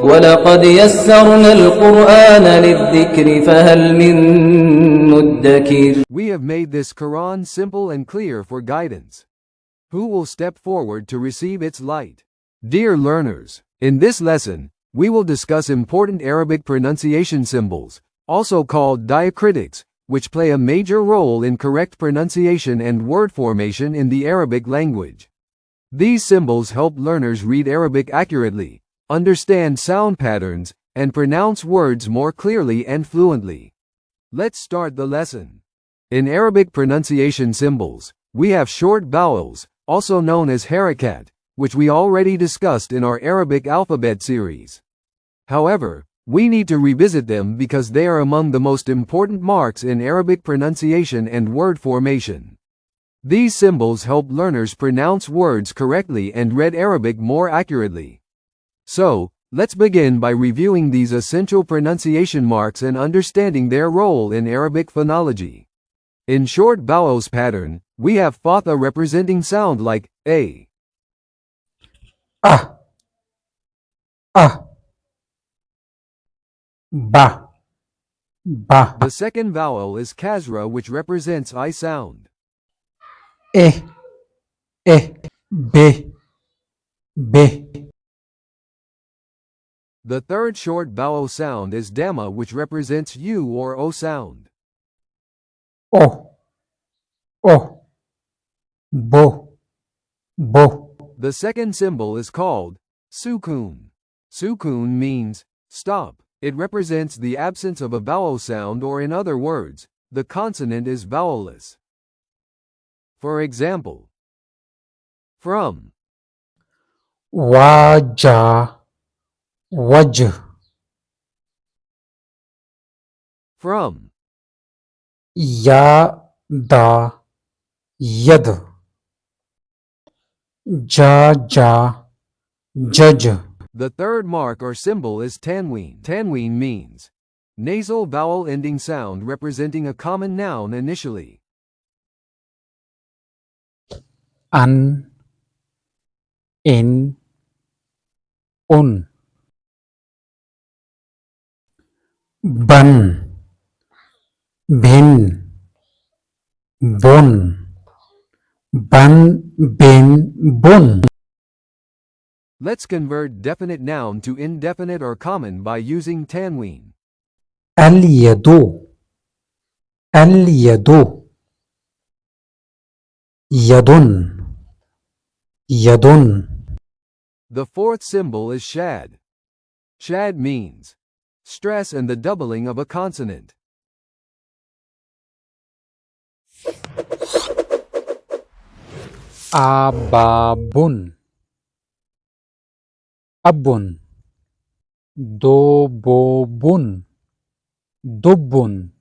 ولقد يسرنا القرآن للذكر فهل من مدكر. We have made this Quran simple and clear for guidance. Who will step forward to receive its light? Dear learners, in this lesson, we will discuss important Arabic pronunciation symbols, also called diacritics, which play a major role in correct pronunciation and word formation in the Arabic language. These symbols help learners read Arabic accurately, understand sound patterns, and pronounce words more clearly and fluently. Let's start the lesson. In Arabic pronunciation symbols, we have short vowels, also known as Harakat, which we already discussed in our Arabic Alphabet series. However, we need to revisit them because they are among the most important marks in Arabic pronunciation and word formation. These symbols help learners pronounce words correctly and read Arabic more accurately. So, let's begin by reviewing these essential pronunciation marks and understanding their role in Arabic phonology. In short vowels pattern, we have Fatḥah representing sound like a, ah, ah, ba, ba, The second vowel is Kasrah, which represents I sound. eh, be, be, The third short vowel sound is Ḍammah, which represents U or O sound. o, bo, bo, The second symbol is called sukun. Sukun means stop. It represents the absence of a vowel sound, or in other words, the consonant is vowelless. For example, from, waja, waj, from, ya, da, yad, ja, jaj. The third mark or symbol is tanween. Tanween means nasal vowel ending sound representing a common noun initially. An, in, un, ban, bin, bun, ban, bin, bun. Let's convert definite noun to indefinite or common by using tanween. اليد اليد يد يد. The fourth symbol is shad. Shad means stress and the doubling of a consonant. أباب أب. دبب دب.